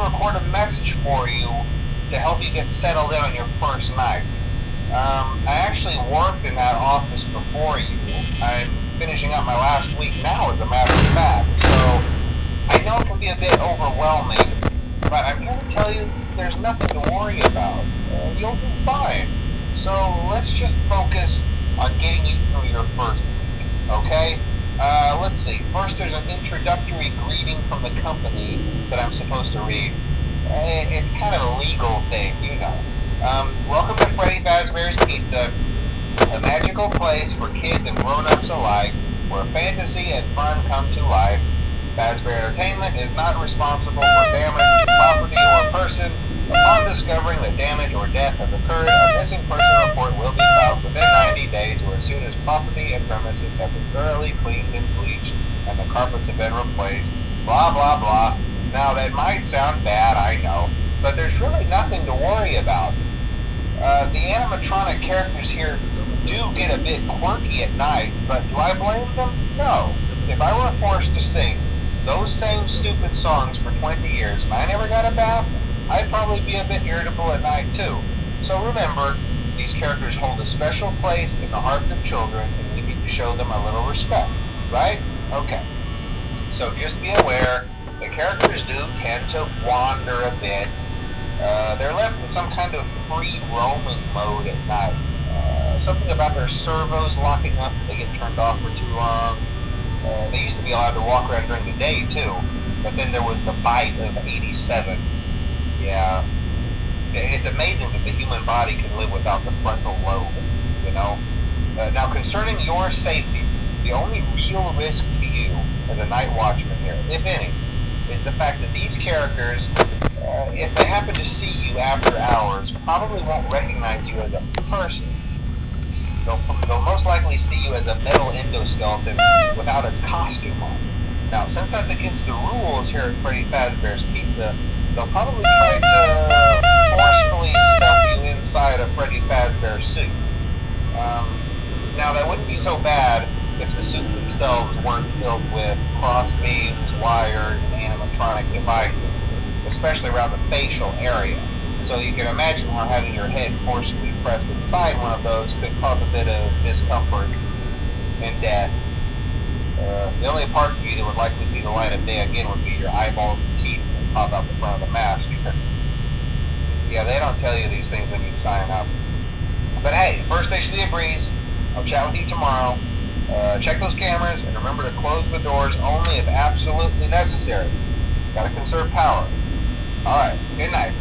record a message for you to help you get settled in on your first night. I actually worked in that office before you. I'm finishing up my last week now, as a matter of fact, so I know it can be a bit overwhelming, but I'm here to tell you there's nothing to worry about. You'll be fine. So let's just focus on getting you through your first week, okay? Let's see. First, there's an introductory greeting from the company that I'm supposed to read. It's kind of a legal thing, you know. Welcome to Freddy Fazbear's Pizza, a magical place for kids and grown-ups alike, where fantasy and fun come to life. Fazbear Entertainment is not responsible for damage to property or person. Upon discovering that damage or death has occurred, a missing person report will be filed within 90 days or as soon as property and premises have been thoroughly cleaned and bleached and the carpets have been replaced. Blah, blah, blah. Now, that might sound bad, I know, but there's really nothing to worry about. The animatronic characters here do get a bit quirky at night, but do I blame them? No. If I were forced to sing those same stupid songs for 20 years and I never got a bath, I'd probably be a bit irritable at night too. So remember, these characters hold a special place in the hearts of children and we need to show them a little respect, right? Okay. So just be aware, the characters do tend to wander a bit. They're left in some kind of free roaming mode at night. Something about their servos locking up if they get turned off for too long. They used to be allowed to walk around during the day too, but then there was the bite of 87. Yeah, it's amazing that the human body can live without the frontal lobe, you know? Now, concerning your safety, the only real risk to you as a night watchman here, if any, is the fact that these characters, if they happen to see you after hours, probably won't recognize you as a person. They'll most likely see you as a metal endoskeleton without its costume on. Now, since that's against the rules here at Freddy Fazbear's Pizza, they'll probably try to forcefully stuff you inside a Freddy Fazbear suit. Now, that wouldn't be so bad if the suits themselves weren't filled with cross beams, wires, and animatronic devices, especially around the facial area. So you can imagine how having your head forcibly pressed inside one of those could cause a bit of discomfort and death. The only parts of you that would likely see the light of day again would be your eyeballs and teeth that pop out the front of the mask. Yeah, they don't tell you these things when you sign up. But hey, first station be a breeze. I'll chat with you tomorrow. Check those cameras and remember to close the doors only if absolutely necessary. Gotta conserve power. Alright, good night.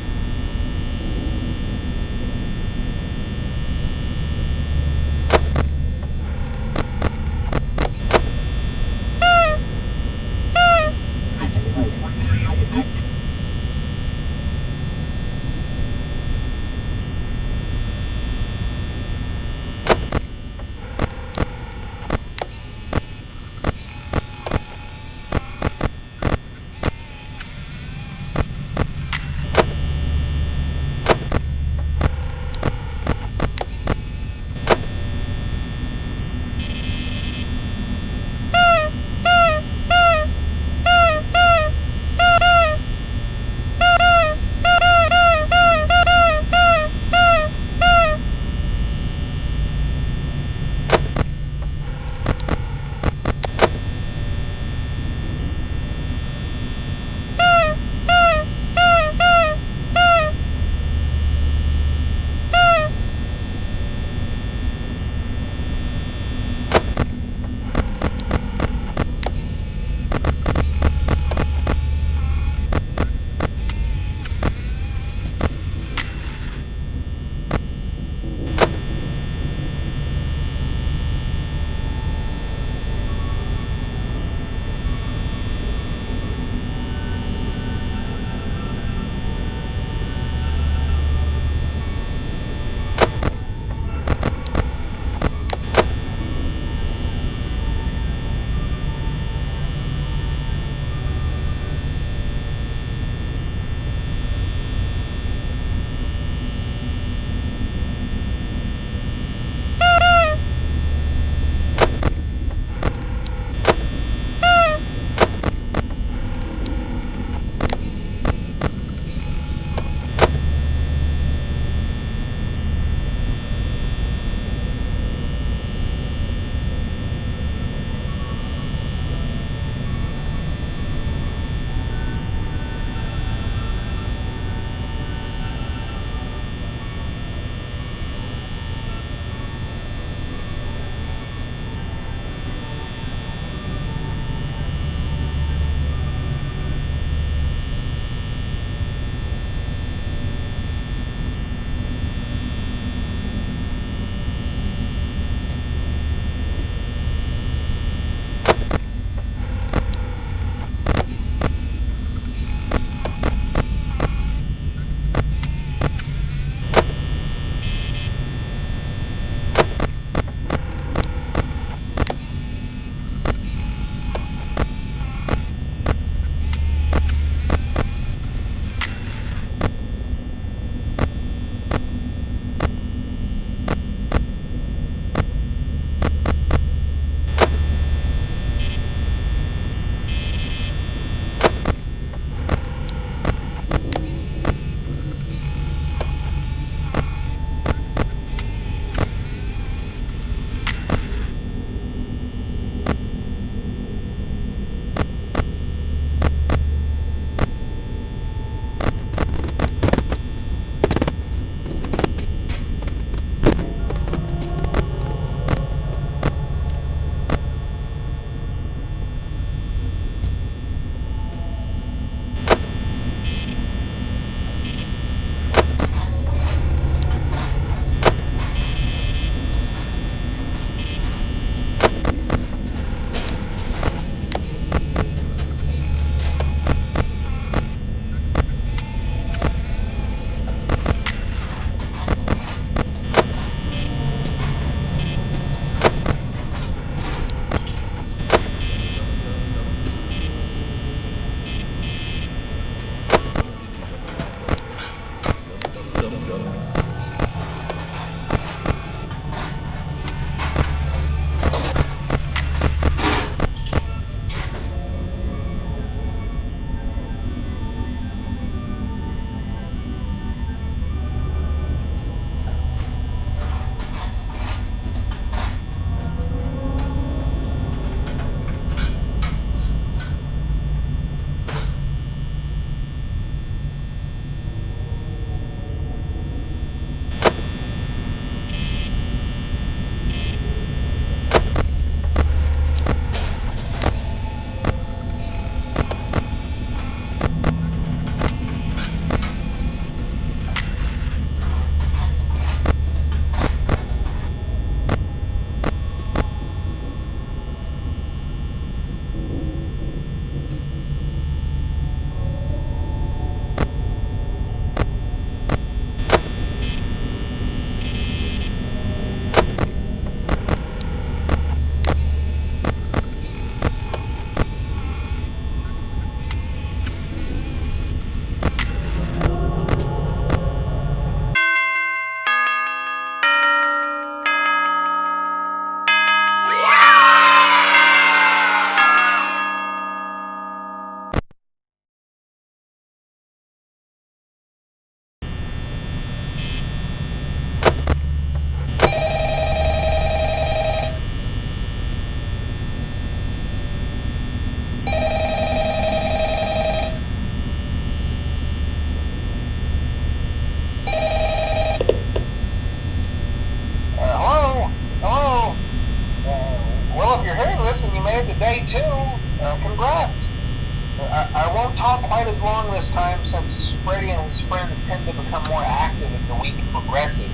since Freddy and his friends tend to become more active as the week progresses,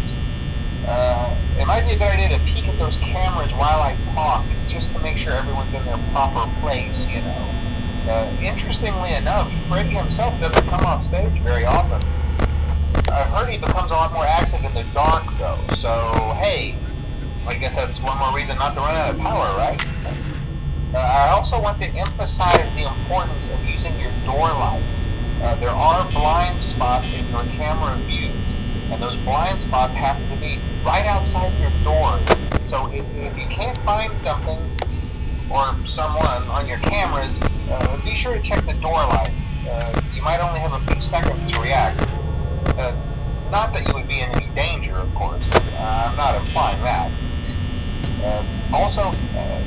it might be a good idea to peek at those cameras while I talk, just to make sure everyone's in their proper place, you know. Interestingly enough, Freddy himself doesn't come off stage very often. I've heard he becomes a lot more active in the dark, though, so hey, I guess that's one more reason not to run out of power, right? I also want to emphasize the importance of using your door lights. There are blind spots in your camera view, and those blind spots happen to be right outside your doors. So if you can't find something or someone on your cameras, be sure to check the door lights. You might only have a few seconds to react. Not that you would be in any danger, of course. I'm not implying that. Also,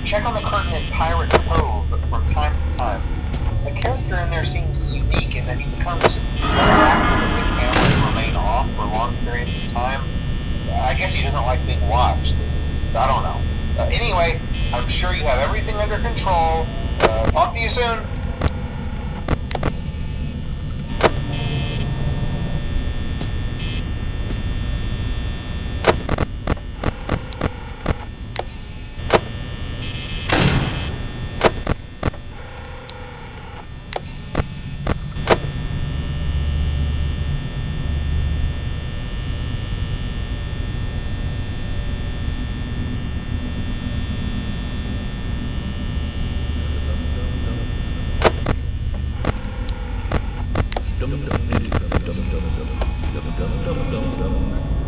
check on the curtain in Pirate Cove from time to time. The character in there seems unique in that he becomes more active if the cameras remain off for long periods of time. I guess he doesn't like being watched. I don't know. Anyway, I'm sure you have everything under control. Talk to you soon. Dum dum dum dum dum dum dum dum dum dum dum dum.